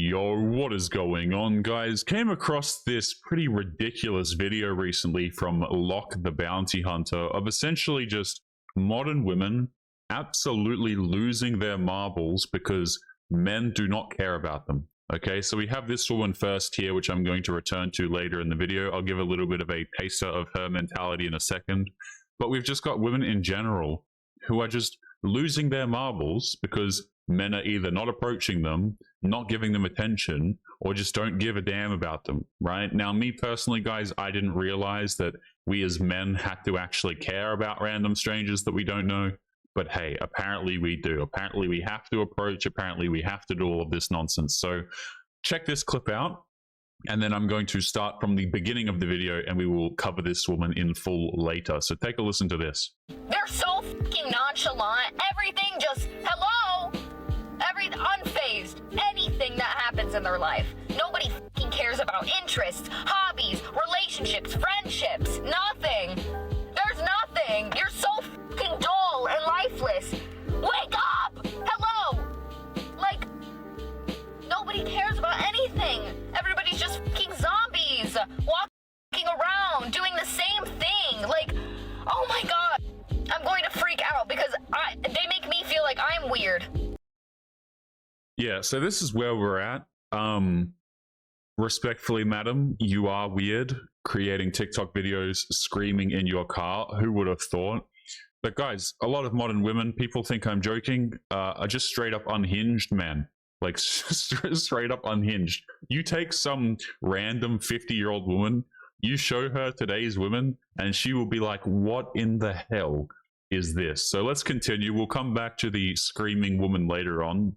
Yo, what is going on, guys? Came across this pretty ridiculous video recently from Locke the Bounty Hunter of essentially just modern women absolutely losing their marbles because men do not care about them. Okay, so we have this woman first here, which I'm going to return to later in the video. I'll give a little bit of a taster of her mentality in a second. But we've just got women in general who are just losing their marbles because men are either not approaching them, not giving them attention, or just don't give a damn about them, right? Now, me personally, guys, I didn't realize that we as men had to actually care about random strangers that we don't know. But hey, apparently we do. Apparently we have to approach. Apparently we have to do all of this nonsense. So check this clip out. And then I'm going to start from the beginning of the video and we will cover this woman in full later. So take a listen to this. They're so fucking nonchalant. Everything just, hello? Unfazed. Anything that happens in their life. Nobody fucking cares about interests, hobbies, relationships, friendships. Nothing. There's nothing. You're so fucking dull and lifeless. Wake up! Hello! Like, nobody cares about anything. Everybody's just fucking zombies. Walking around, doing the same thing. Like, oh my god. I'm going to freak out because they make me feel like I'm weird. Yeah, so this is where we're at. Respectfully, madam, you are weird, creating TikTok videos, screaming in your car. Who would have thought? But guys, a lot of modern women, people think I'm joking, are just straight up unhinged men. Like, straight up unhinged. You take some random 50-year-old woman, you show her today's women, and she will be like, what in the hell is this? So let's continue. We'll come back to the screaming woman later on.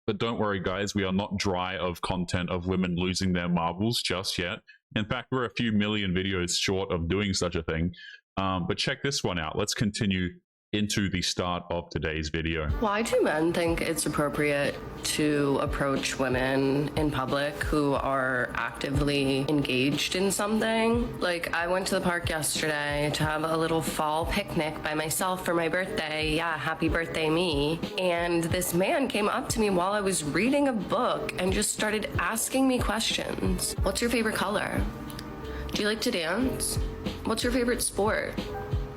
But don't worry, guys, we are not dry of content of women losing their marbles just yet. In fact, we're a few million videos short of doing such a thing. But check this one out. Let's continue into the start of today's video. Why do men think it's appropriate to approach women in public who are actively engaged in something? Like, I went to the park yesterday to have a little fall picnic by myself for my birthday. Yeah, happy birthday me. And this man came up to me while I was reading a book and just started asking me questions. What's your favorite color? Do you like to dance? What's your favorite sport?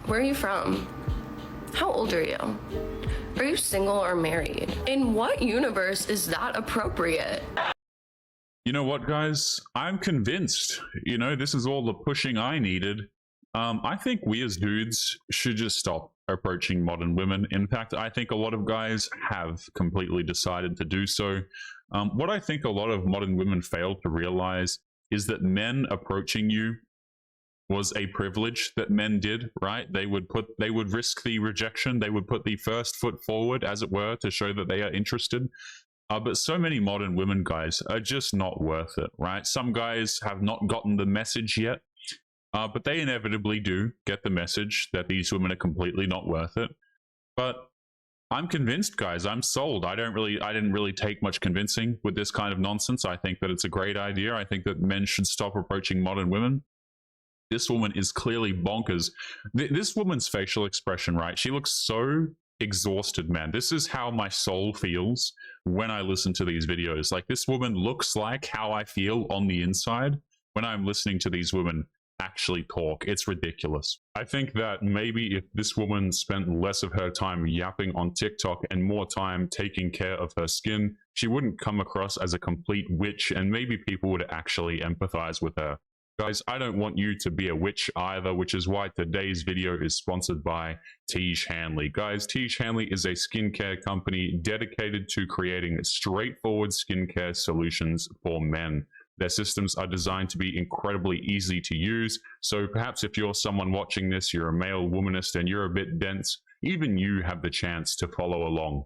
Where are you from? How old are you? Are you single or married? In what universe is that appropriate? You know what, guys? I'm convinced, you know, this is all the pushing I needed. I think we as dudes should just stop approaching modern women. In fact, I think a lot of guys have completely decided to do so. What I think a lot of modern women fail to realize is that men approaching you was a privilege that men did, right? They would risk the rejection. They would put the first foot forward, as it were, to show that they are interested. But so many modern women, guys, are just not worth it, right? Some guys have not gotten the message yet, but they inevitably do get the message that these women are completely not worth it. But I'm convinced, guys. I'm sold. I didn't really take much convincing with this kind of nonsense. I think that it's a great idea. I think that men should stop approaching modern women. This woman is clearly bonkers. This woman's facial expression, right? She looks so exhausted, man. This is how my soul feels when I listen to these videos. Like, this woman looks like how I feel on the inside when I'm listening to these women actually talk. It's ridiculous. I think that maybe if this woman spent less of her time yapping on TikTok and more time taking care of her skin, she wouldn't come across as a complete witch, and maybe people would actually empathize with her. Guys, I don't want you to be a witch either, which is why today's video is sponsored by Tiege Hanley. Guys, Tiege Hanley is a skincare company dedicated to creating straightforward skincare solutions for men. Their systems are designed to be incredibly easy to use, so perhaps if you're someone watching this, you're a male womanist and you're a bit dense, even you have the chance to follow along.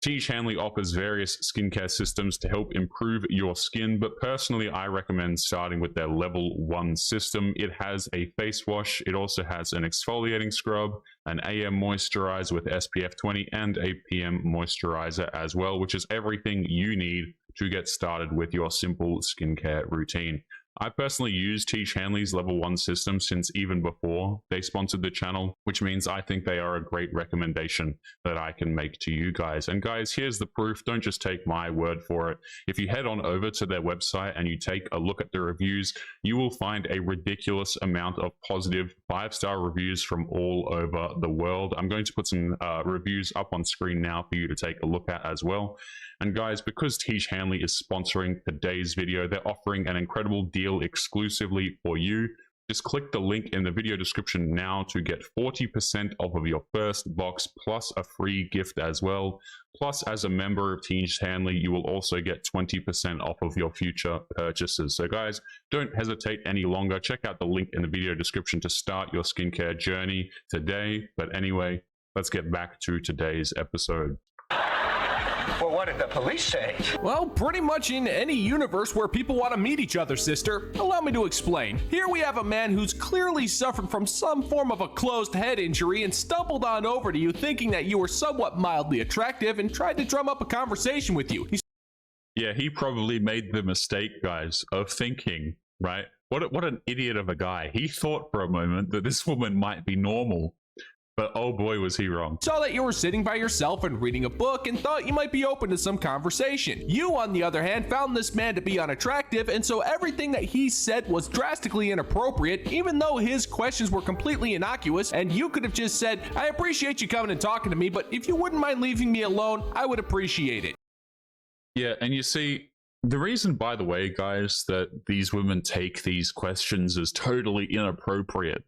Tiege Hanley offers various skincare systems to help improve your skin, but personally I recommend starting with their level 1 system. It has a face wash, it also has an exfoliating scrub, an AM moisturizer with SPF 20, and a PM moisturizer as well, which is everything you need to get started with your simple skincare routine. I personally use Teach Hanley's level 1 system since even before they sponsored the channel, which means I think they are a great recommendation that I can make to you guys. And guys, here's the proof. Don't just take my word for it. If you head on over to their website and you take a look at the reviews, you will find a ridiculous amount of positive 5-star reviews from all over the world. I'm going to put some reviews up on screen now for you to take a look at as well. And guys, because Teach Hanley is sponsoring today's video, they're offering an incredible deal exclusively for you. Just click the link in the video description now to get 40% off of your first box plus a free gift as well. Plus, as a member of Teach Hanley, you will also get 20% off of your future purchases. So guys, don't hesitate any longer. Check out the link in the video description to start your skincare journey today. But anyway, let's get back to today's episode. Well, what did the police say? Well, pretty much in any universe where people want to meet each other, sister. Allow me to explain. Here we have a man who's clearly suffered from some form of a closed head injury and stumbled on over to you thinking that you were somewhat mildly attractive and tried to drum up a conversation with you. Yeah, he probably made the mistake, guys, of thinking, right? What an idiot of a guy. He thought for a moment that this woman might be normal. But oh boy, was he wrong. Saw that you were sitting by yourself and reading a book and thought you might be open to some conversation. You, on the other hand, found this man to be unattractive, and so everything that he said was drastically inappropriate, even though his questions were completely innocuous, and you could have just said, I appreciate you coming and talking to me, but if you wouldn't mind leaving me alone, I would appreciate it. Yeah, and you see, the reason, by the way, guys, that these women take these questions as totally inappropriate.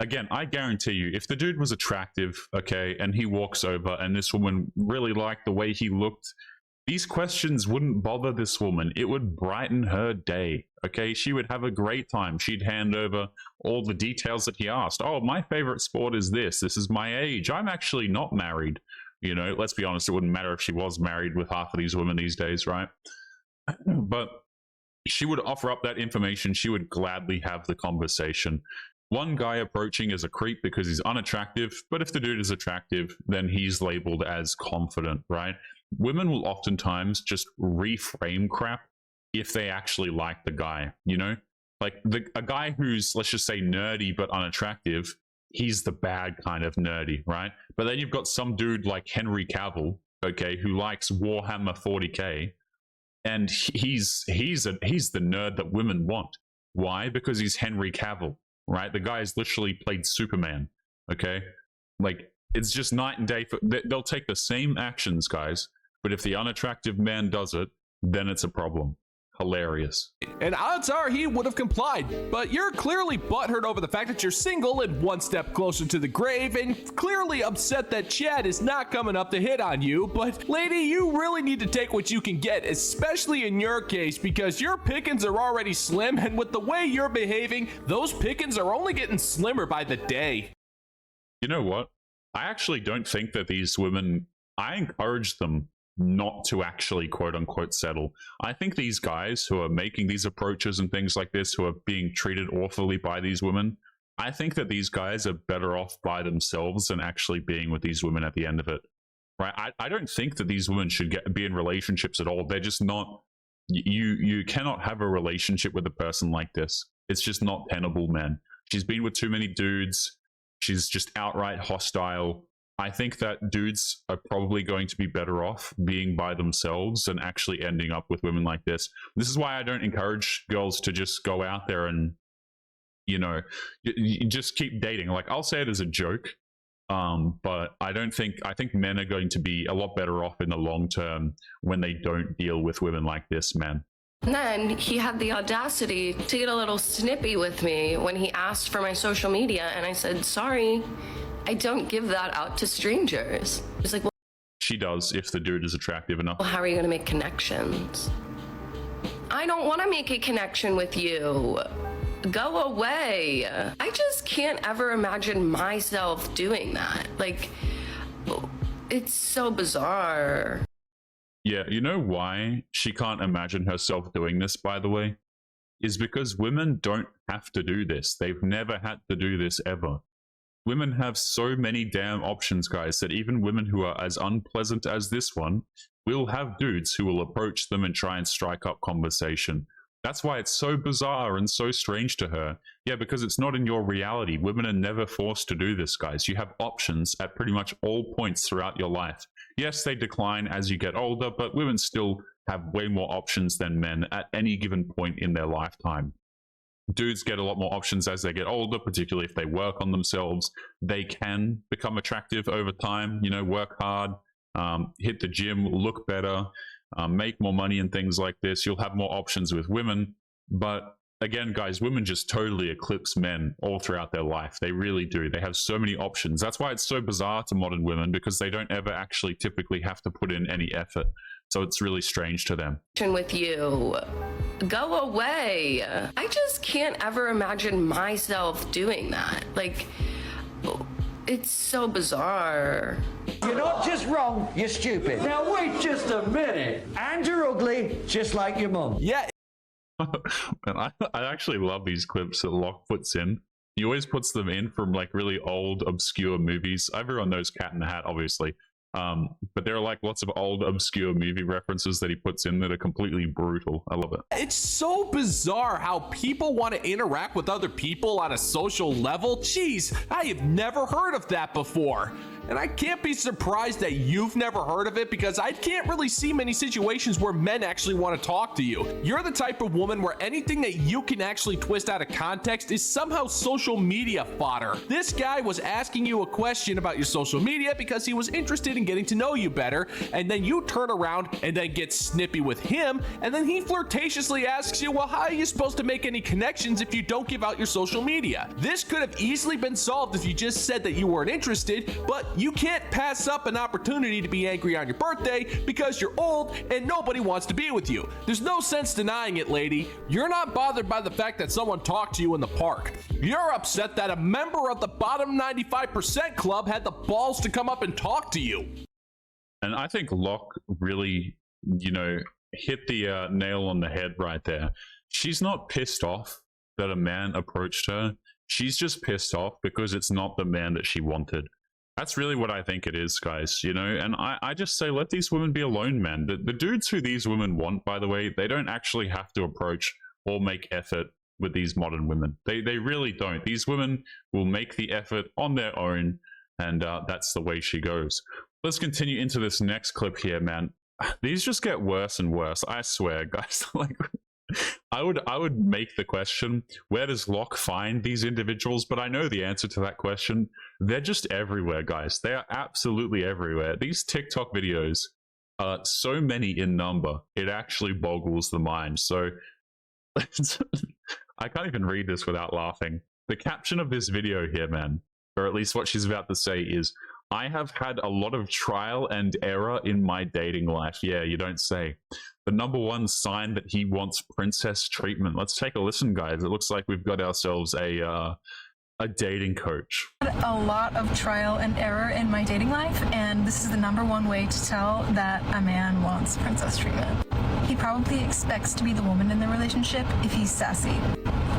Again, I guarantee you, if the dude was attractive, okay, and he walks over and this woman really liked the way he looked, these questions wouldn't bother this woman. It would brighten her day, okay? She would have a great time. She'd hand over all the details that he asked. Oh, my favorite sport is this. This is my age. I'm actually not married. You know, let's be honest, it wouldn't matter if she was married with half of these women these days, right? But she would offer up that information. She would gladly have the conversation. One guy approaching is a creep because he's unattractive, but if the dude is attractive, then he's labeled as confident, right? Women will oftentimes just reframe crap if they actually like the guy, you know? Like a guy who's, let's just say, nerdy but unattractive, he's the bad kind of nerdy, right? But then you've got some dude like Henry Cavill, okay, who likes Warhammer 40k, and he's the nerd that women want. Why? Because he's Henry Cavill. Right, the guy's literally played Superman. Okay, like it's just night and day. They'll take the same actions, guys, but if the unattractive man does it, then it's a problem. Hilarious. And odds are he would have complied, but you're clearly butthurt over the fact that you're single and one step closer to the grave, and clearly upset that Chad is not coming up to hit on you. But lady, you really need to take what you can get, especially in your case, because your pickings are already slim, and with the way you're behaving, those pickings are only getting slimmer by the day. You know what? I actually don't think that these women, I encourage them not to actually quote unquote settle. I think these guys who are making these approaches and things like this, who are being treated awfully by these women, I think that these guys are better off by themselves than actually being with these women at the end of it. Right? I don't think that these women should be in relationships at all. They're just not, you cannot have a relationship with a person like this. It's just not tenable, man. She's been with too many dudes. She's just outright hostile. I think that dudes are probably going to be better off being by themselves than actually ending up with women like this. This is why I don't encourage girls to just go out there and, you know, you just keep dating. Like, I'll say it as a joke, but I think men are going to be a lot better off in the long term when they don't deal with women like this, man. And then he had the audacity to get a little snippy with me when he asked for my social media, and I said, sorry, I don't give that out to strangers. He's like, well, she does if the dude is attractive enough. how are you going to make connections? I don't want to make a connection with you. Go away. I just can't ever imagine myself doing that. Like, it's so bizarre. Yeah, you know why she can't imagine herself doing this, by the way? Is because women don't have to do this. They've never had to do this ever. Women have so many damn options, guys, that even women who are as unpleasant as this one will have dudes who will approach them and try and strike up conversation. That's why it's so bizarre and so strange to her. Yeah, because it's not in your reality. Women are never forced to do this, guys. You have options at pretty much all points throughout your life. Yes, they decline as you get older, but women still have way more options than men at any given point in their lifetime. Dudes get a lot more options as they get older, particularly if they work on themselves. They can become attractive over time, you know, work hard, hit the gym, look better, make more money and things like this. You'll have more options with women. But again, guys, women just totally eclipse men all throughout their life. They really do. They have so many options. That's why it's so bizarre to modern women, because they don't ever actually typically have to put in any effort. So it's really strange to them. With you, go away. I just can't ever imagine myself doing that. Like, it's so bizarre. You're not just wrong, you're stupid. Now wait just a minute. And you're ugly, just like your mum. Yeah. And I actually love these clips that Locke puts in. He always puts them in from like really old, obscure movies. Everyone knows Cat in the Hat, obviously. But there are like lots of old, obscure movie references that he puts in that are completely brutal. I love it. It's so bizarre how people want to interact with other people on a social level. Jeez, I have never heard of that before. And I can't be surprised that you've never heard of it, because I can't really see many situations where men actually want to talk to you. You're the type of woman where anything that you can actually twist out of context is somehow social media fodder. This guy was asking you a question about your social media because he was interested in getting to know you better, and then you turn around and then get snippy with him, and then he flirtatiously asks you, well, how are you supposed to make any connections if you don't give out your social media? This could have easily been solved if you just said that you weren't interested, but you can't pass up an opportunity to be angry on your birthday because you're old and nobody wants to be with you. There's no sense denying it, lady. You're not bothered by the fact that someone talked to you in the park. You're upset that a member of the bottom 95% club had the balls to come up and talk to you. And I think Locke really, you know, hit the nail on the head right there. She's not pissed off that a man approached her. She's just pissed off because it's not the man that she wanted. That's really what I think it is, guys, you know? And I just say, let these women be alone, man. The dudes who these women want, by the way, they don't actually have to approach or make effort with these modern women. They really don't. These women will make the effort on their own, and that's the way she goes. Let's continue into this next clip here, man. These just get worse and worse, I swear, guys. Like, I would make the question, where does Locke find these individuals? But I know the answer to that question. They're just everywhere, guys. They are absolutely everywhere. These TikTok videos are so many in number, it actually boggles the mind. So I can't even read this without laughing. The caption of this video here, man, or at least what she's about to say, is, I have had a lot of trial and error in my dating life. Yeah, you don't say. The number one sign that he wants princess treatment. Let's take a listen, guys. It looks like we've got ourselves a dating coach. A lot of trial and error in my dating life, and this is the number one way to tell that a man wants princess treatment. He probably expects to be the woman in the relationship if he's sassy.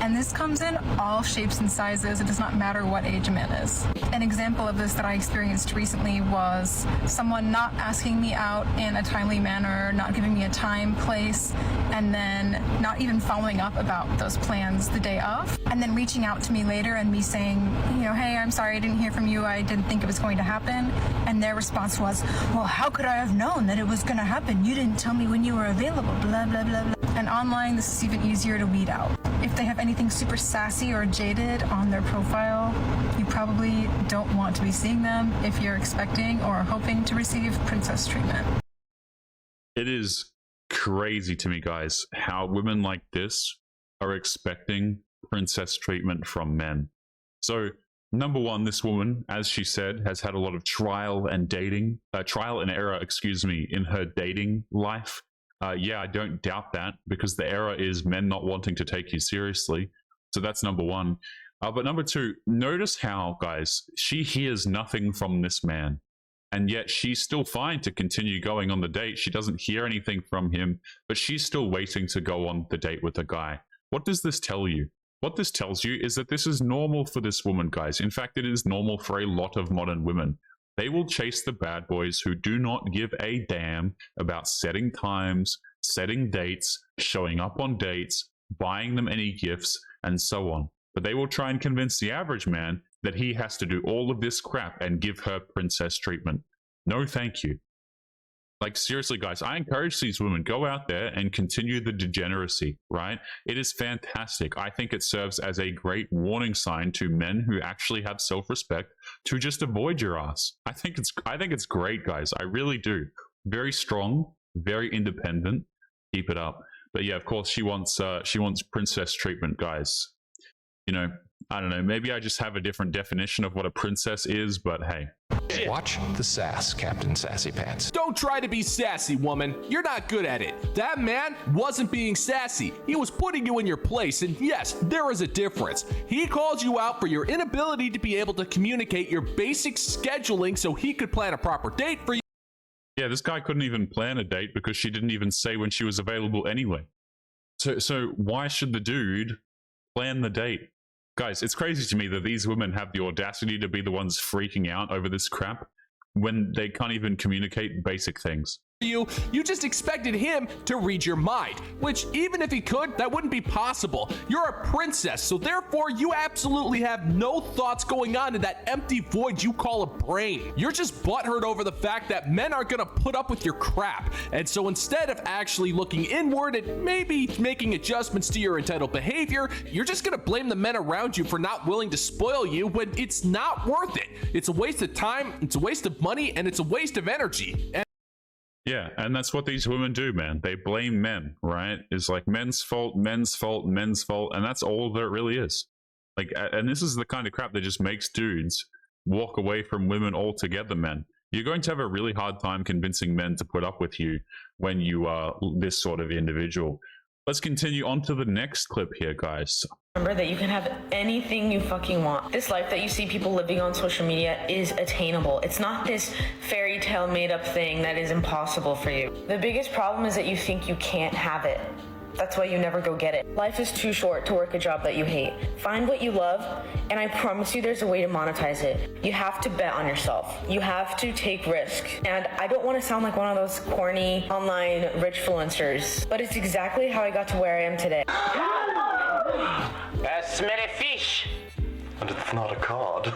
And this comes in all shapes and sizes. It does not matter what age a man is. An example of this that I experienced recently was someone not asking me out in a timely manner, not giving me a time, place, and then not even following up about those plans the day of, and then reaching out to me later and me saying, you know, hey, I'm sorry I didn't hear from you. I didn't think it was going to happen. And their response was, well, how could I have known that it was going to happen? You didn't tell me when you were available, blah, blah, blah, blah. And online, this is even easier to weed out. If they have anything super sassy or jaded on their profile, you probably don't want to be seeing them if you're expecting or hoping to receive princess treatment. It is crazy to me, guys, how women like this are expecting princess treatment from men. So, number one, this woman, as she said, has had a lot of trial and error, in her dating life. Yeah, I don't doubt that, because the error is men not wanting to take you seriously. So that's number one. But number two, notice how, guys, she hears nothing from this man, and yet she's still fine to continue going on the date. She doesn't hear anything from him, but she's still waiting to go on the date with the guy. What does this tell you? What this tells you is that this is normal for this woman, guys. In fact, it is normal for a lot of modern women. They will chase the bad boys who do not give a damn about setting times, setting dates, showing up on dates, buying them any gifts, and so on. But they will try and convince the average man that he has to do all of this crap and give her princess treatment. No, thank you. Like, seriously, guys, I encourage these women, go out there and continue the degeneracy, right? It is fantastic. I think it serves as a great warning sign to men who actually have self-respect to just avoid your ass. I think it's great, guys. I really do. Very strong, very independent. Keep it up. But yeah, of course, she wants princess treatment, guys. You know, I don't know. Maybe I just have a different definition of what a princess is, but hey. Watch the sass, Captain Sassy Pants. Don't try to be sassy, woman. You're not good at it. That man wasn't being sassy. He was putting you in your place, and yes, there is a difference. He called you out for your inability to be able to communicate your basic scheduling so he could plan a proper date for you. Yeah, this guy couldn't even plan a date because she didn't even say when she was available anyway. So why should the dude plan the date? Guys, it's crazy to me that these women have the audacity to be the ones freaking out over this crap when they can't even communicate basic things. You just expected him to read your mind, which even if he could, that wouldn't be possible. You're a princess, so therefore you absolutely have no thoughts going on in that empty void you call a brain. You're just butthurt over the fact that men aren't gonna put up with your crap. And so instead of actually looking inward and maybe making adjustments to your entitled behavior, you're just gonna blame the men around you for not willing to spoil you when it's not worth it. It's a waste of time, it's a waste of money, and it's a waste of energy. Yeah, and that's what these women do, man. They blame men, right? It's like men's fault, men's fault, men's fault, and that's all that it really is. Like, and this is the kind of crap that just makes dudes walk away from women altogether, man. You're going to have a really hard time convincing men to put up with you when you are this sort of individual. Let's continue on to the next clip here, guys. Remember that you can have anything you fucking want. This life that you see people living on social media is attainable. It's not this fairy tale made up thing that is impossible for you. The biggest problem is that you think you can't have it. That's why you never go get it. Life is too short to work a job that you hate. Find what you love, and I promise you there's a way to monetize it. You have to bet on yourself. You have to take risk. And I don't want to sound like one of those corny online rich influencers, but it's exactly how I got to where I am today. Smelly fish. And it's not a cod.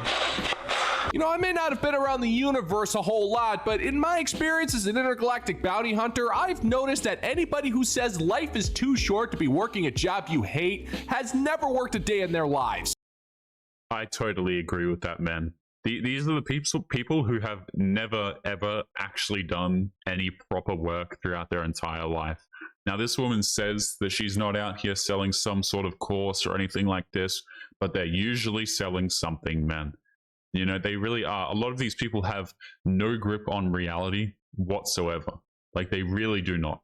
You know, I may not have been around the universe a whole lot, but in my experience as an intergalactic bounty hunter, I've noticed that anybody who says life is too short to be working a job you hate has never worked a day in their lives. I totally agree with that, man. These are the people who have never, ever actually done any proper work throughout their entire life. Now, this woman says that she's not out here selling some sort of course or anything like this, but they're usually selling something, man. You know, they really are. A lot of these people have no grip on reality whatsoever. Like, they really do not.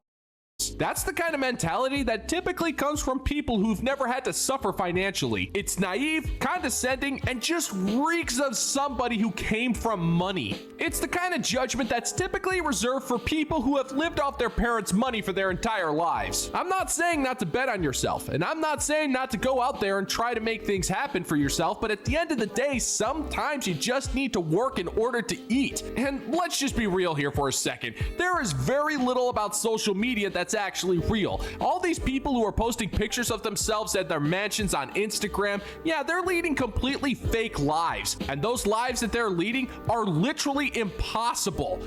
That's the kind of mentality that typically comes from people who've never had to suffer financially. It's naive, condescending, and just reeks of somebody who came from money. It's the kind of judgment that's typically reserved for people who have lived off their parents' money for their entire lives. I'm not saying not to bet on yourself, and I'm not saying not to go out there and try to make things happen for yourself, but at the end of the day, sometimes you just need to work in order to eat. And let's just be real here for a second. There is very little about social media that's actually real. All these people who are posting pictures of themselves at their mansions on Instagram, yeah, they're leading completely fake lives. And those lives that they're leading are literally impossible.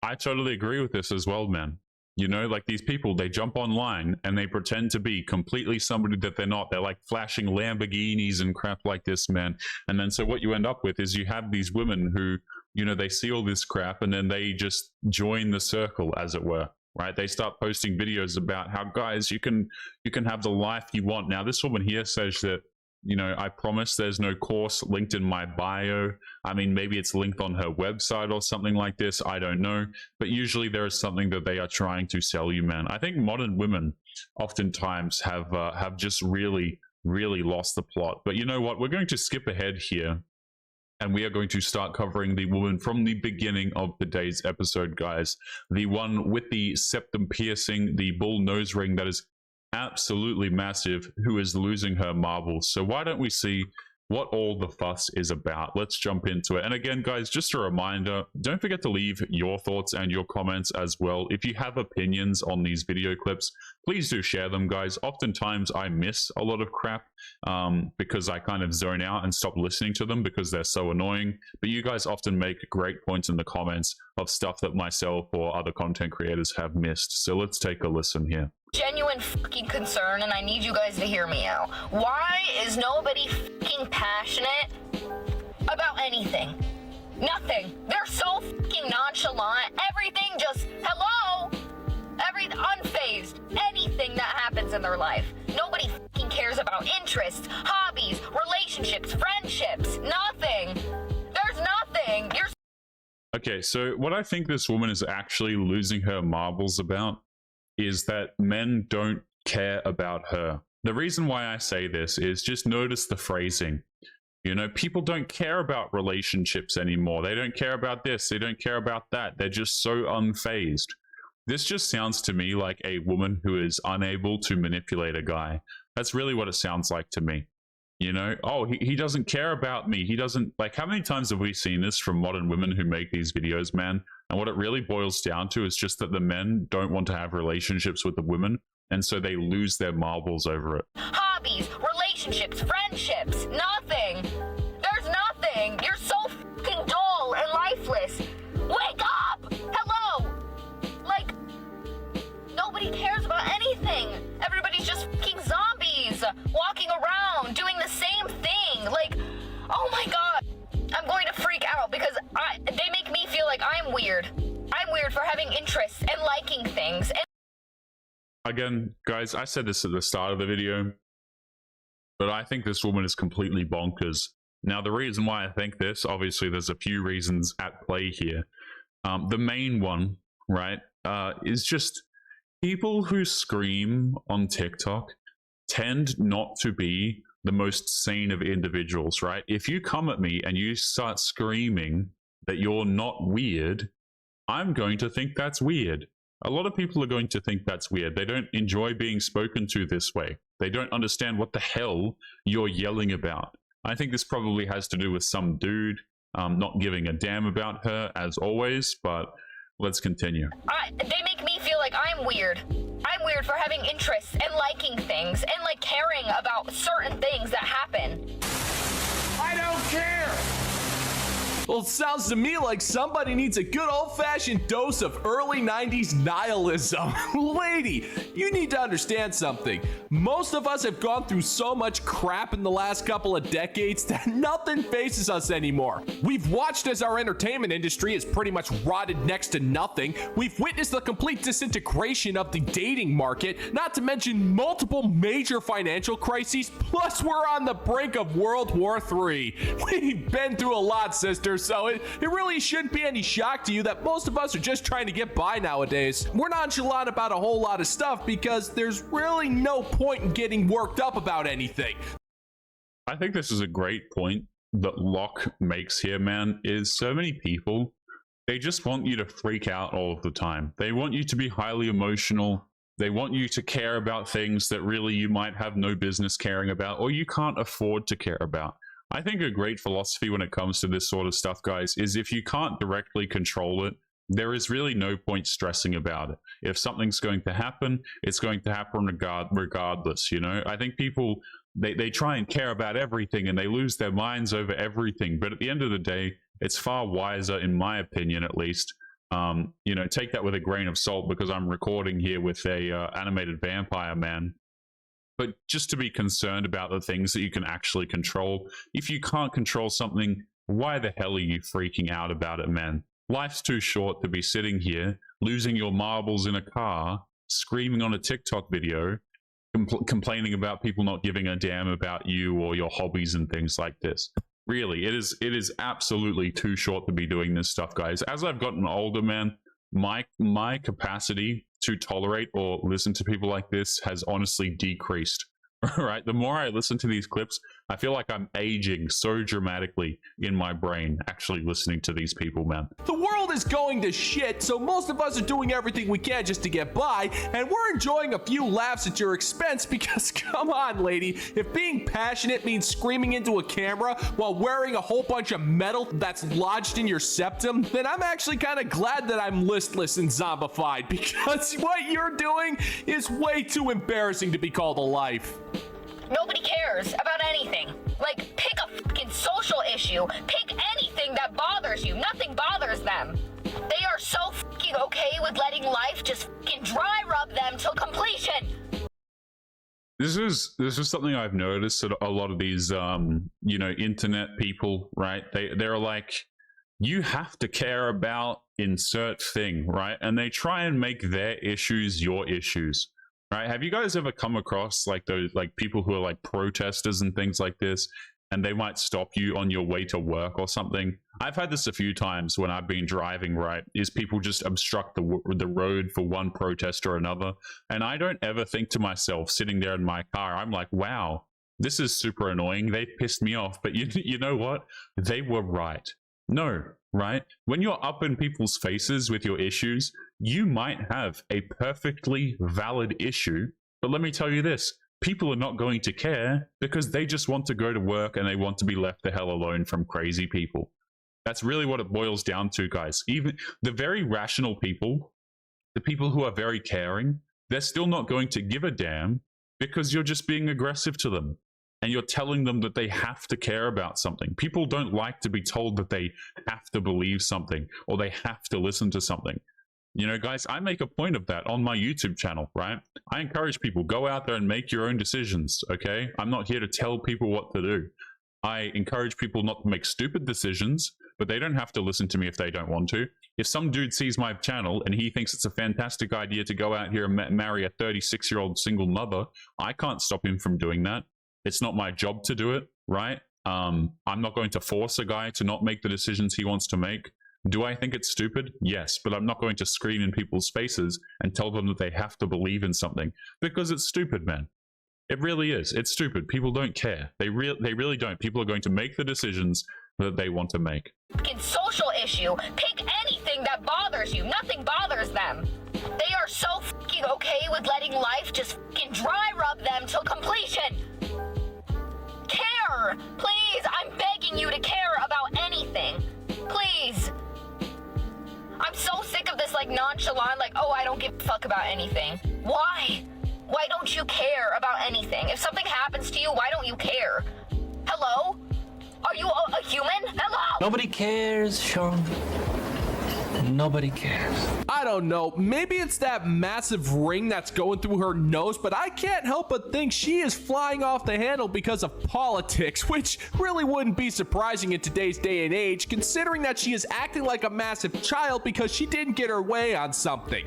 I totally agree with this as well, man. You know, like these people, they jump online and they pretend to be completely somebody that they're not. They're like flashing Lamborghinis and crap like this, man. And then so what you end up with is you have these women who, you know, they see all this crap and then they just join the circle, as it were. Right? They start posting videos about how, guys, you can have the life you want. Now, this woman here says that, you know, I promise there's no course linked in my bio. I mean, maybe it's linked on her website or something like this. I don't know. But usually there is something that they are trying to sell you, man. I think modern women oftentimes have just really, really lost the plot. But you know what? We're going to skip ahead here. And we are going to start covering the woman from the beginning of today's episode, guys. The one with the septum piercing, the bull nose ring that is absolutely massive, who is losing her marbles. So why don't we see what all the fuss is about. Let's jump into it. And again, guys, just a reminder, don't forget to leave your thoughts and your comments as well. If you have opinions on these video clips, please do share them, guys. Oftentimes I miss a lot of crap because I kind of zone out and stop listening to them because they're so annoying. But you guys often make great points in the comments of stuff that myself or other content creators have missed. So let's take a listen here. Genuine fucking concern, and I need you guys to hear me out. Why is nobody fucking passionate about anything? Nothing. They're so fucking nonchalant. Everything just, hello? Unfazed. Anything that happens in their life. Nobody fucking cares about interests, hobbies, relationships, friendships. Nothing. There's nothing. You're... Okay, so what I think this woman is actually losing her marbles about is that men don't care about her. The reason why I say this is just notice the phrasing. You know, people don't care about relationships anymore. They don't care about this. They don't care about that. They're just so unfazed. This just sounds to me like a woman who is unable to manipulate a guy. That's really what it sounds like to me. You know, oh, he doesn't care about me. He doesn't, like, how many times have we seen this from modern women who make these videos, man? And what it really boils down to is just that the men don't want to have relationships with the women, and so they lose their marbles over it. Hobbies, relationships, friendships, nothing. There's nothing. You're so fucking dull and lifeless. Wake up! Hello! Like, nobody cares about anything. Everybody's just fucking zombies walking around doing the same thing. Like, oh my god. I'm going to freak out because they make me feel like I'm weird. I'm weird for having interests and liking things. And again, guys, I said this at the start of the video, but I think this woman is completely bonkers. Now, the reason why I think this, obviously, there's a few reasons at play here. The main one, right, is just people who scream on TikTok tend not to be the most sane of individuals, right? If you come at me and you start screaming that you're not weird, I'm going to think that's weird. A lot of people are going to think that's weird. They don't enjoy being spoken to this way. They don't understand what the hell you're yelling about. I think this probably has to do with some dude not giving a damn about her, as always, but let's continue. They make me feel like I'm weird. I'm weird for having interests and liking things and like caring about certain things that happen. I don't care! Well, it sounds to me like somebody needs a good old-fashioned dose of early 90s nihilism. Lady, you need to understand something. Most of us have gone through so much crap in the last couple of decades that nothing faces us anymore. We've watched as our entertainment industry has pretty much rotted next to nothing. We've witnessed the complete disintegration of the dating market, not to mention multiple major financial crises, plus we're on the brink of World War III. We've been through a lot, sister. So it really shouldn't be any shock to you that most of us are just trying to get by nowadays. We're nonchalant about a whole lot of stuff because there's really no point in getting worked up about anything. I think this is a great point that Locke makes here, man, is so many people, they just want you to freak out all of the time. They want you to be highly emotional. They want you to care about things that really you might have no business caring about or you can't afford to care about. I think a great philosophy when it comes to this sort of stuff, guys, is if you can't directly control it, there is really no point stressing about it. If something's going to happen, it's going to happen regardless, you know? I think people, they try and care about everything and they lose their minds over everything. But at the end of the day, it's far wiser, in my opinion at least. You know, take that with a grain of salt because I'm recording here with a animated vampire man. But just to be concerned about the things that you can actually control. If you can't control something, why the hell are you freaking out about it, man? Life's too short to be sitting here, losing your marbles in a car, screaming on a TikTok video, complaining about people not giving a damn about you or your hobbies and things like this. Really, it is absolutely too short to be doing this stuff, guys. As I've gotten older, man, my capacity to tolerate or listen to people like this has honestly decreased. right? The more I listen to these clips, I feel like I'm aging so dramatically in my brain actually listening to these people, man. The world is going to shit, so most of us are doing everything we can just to get by, and we're enjoying a few laughs at your expense because, come on, lady, if being passionate means screaming into a camera while wearing a whole bunch of metal that's lodged in your septum, then I'm actually kind of glad that I'm listless and zombified, because what you're doing is way too embarrassing to be called a life. Nobody cares about anything. Like, pick a fucking social issue. Pick anything that bothers you. Nothing bothers them. They are so fucking okay with letting life just fucking dry rub them till completion. This is something I've noticed that a lot of these internet people, right? They're like, you have to care about insert thing, right? And they try and make their issues your issues. Right? Have you guys ever come across like those people who are like protesters and things like this, and they might stop you on your way to work or something? I've had this a few times when I've been driving, right? Is people just obstruct the road for one protest or another, and I don't ever think to myself sitting there in my car, I'm like, wow, this is super annoying. They pissed me off, but you know what? They were right. No, right? When you're up in people's faces with your issues, you might have a perfectly valid issue, but let me tell you this, people are not going to care because they just want to go to work and they want to be left the hell alone from crazy people. That's really what it boils down to, guys. Even the very rational people, the people who are very caring, they're still not going to give a damn because you're just being aggressive to them. And you're telling them that they have to care about something. People don't like to be told that they have to believe something or they have to listen to something. You know, guys, I make a point of that on my YouTube channel, right? I encourage people, go out there and make your own decisions, okay? I'm not here to tell people what to do. I encourage people not to make stupid decisions, but they don't have to listen to me if they don't want to. If some dude sees my channel and he thinks it's a fantastic idea to go out here and marry a 36-year-old single mother, I can't stop him from doing that. It's not my job to do it, right? I'm not going to force a guy to not make the decisions he wants to make. Do I think it's stupid? Yes, but I'm not going to scream in people's faces and tell them that they have to believe in something because it's stupid, man. It really is. It's stupid. People don't care. They really don't. People are going to make the decisions that they want to make. Fucking social issue. Pick anything that bothers you. Nothing bothers them. They are so fucking okay with letting life just fucking dry rub them till completion. Care! Please, I'm begging you to care about anything. Please. I'm so sick of this like nonchalant, like, oh, I don't give a fuck about anything. Why? Why don't you care about anything? If something happens to you, why don't you care? Hello? Are you a human? Hello? Nobody cares, Sean. Nobody cares. I don't know, maybe it's that massive ring that's going through her nose, but I can't help but think she is flying off the handle because of politics, which really wouldn't be surprising in today's day and age, considering that she is acting like a massive child because she didn't get her way on something.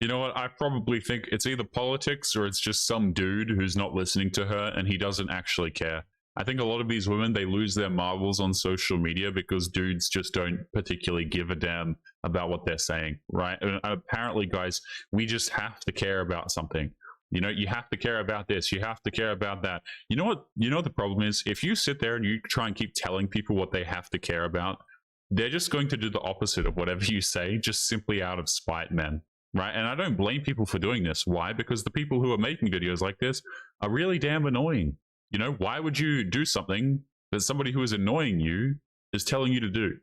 You know what? I probably think it's either politics or it's just some dude who's not listening to her and he doesn't actually care. I think a lot of these women, they lose their marbles on social media because dudes just don't particularly give a damn about what they're saying, right? And apparently, guys, we just have to care about something. You know, you have to care about this. You have to care about that. You know what? You know what the problem is? If you sit there and you try and keep telling people what they have to care about, they're just going to do the opposite of whatever you say, just simply out of spite, man. Right? And I don't blame people for doing this. Why? Because the people who are making videos like this are really damn annoying. You know, why would you do something that somebody who is annoying you is telling you to do?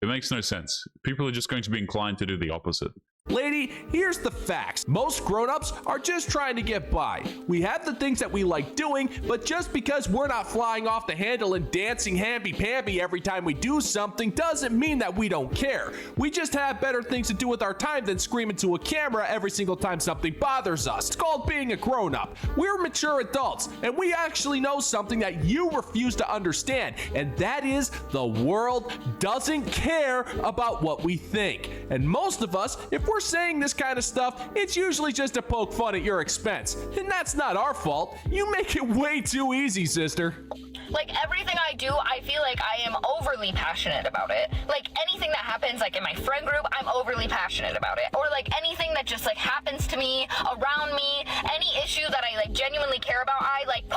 It makes no sense. People are just going to be inclined to do the opposite. Lady, here's the facts. Most grown-ups are just trying to get by. We have the things that we like doing, but just because we're not flying off the handle and dancing hamby-pamby every time we do something doesn't mean that we don't care. We just have better things to do with our time than scream into a camera every single time something bothers us. It's called being a grown-up. We're mature adults, and we actually know something that you refuse to understand, and that is the world doesn't care about what we think. And most of us, if we're saying this kind of stuff, it's usually just to poke fun at your expense. And that's not our fault. You make it way too easy, sister. Like, everything I do, I feel like I am overly passionate about it. Like, anything that happens, like, in my friend group, I'm overly passionate about it. Or, like, anything that just, like, happens to me, around me, any issue that I, like, genuinely care about, I, like,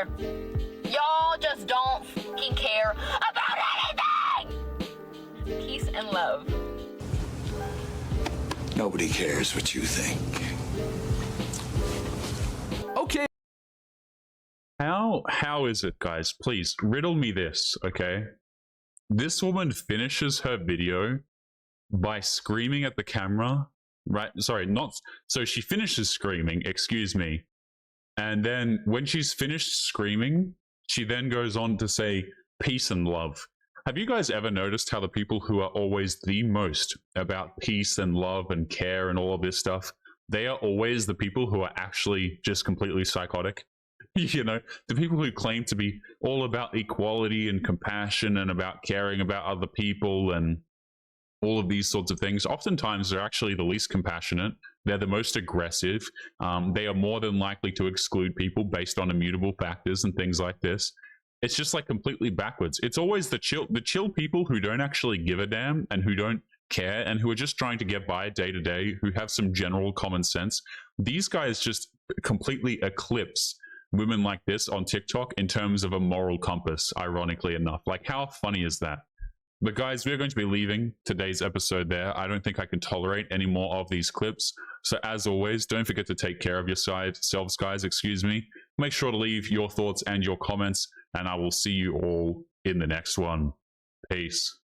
care. Y'all just don't fucking care about anything! Peace and love. Nobody cares what you think. Okay. How is it, guys? Please riddle me this, okay? This woman finishes her video by screaming at the camera, right? Sorry, not so she finishes screaming, excuse me. And then when she's finished screaming, she then goes on to say peace and love. Have you guys ever noticed how the people who are always the most about peace and love and care and all of this stuff, they are always the people who are actually just completely psychotic? You know, the people who claim to be all about equality and compassion and about caring about other people and all of these sorts of things, oftentimes they're actually the least compassionate. They're the most aggressive. They are more than likely to exclude people based on immutable factors and things like this. It's just like completely backwards. It's always the chill people who don't actually give a damn and who don't care and who are just trying to get by day to day, who have some general common sense. These guys just completely eclipse women like this on TikTok in terms of a moral compass, ironically enough. Like, how funny is that? But guys, we're going to be leaving today's episode there. I don't think I can tolerate any more of these clips. So as always, don't forget to take care of yourselves, guys, excuse me. Make sure to leave your thoughts and your comments, and I will see you all in the next one. Peace.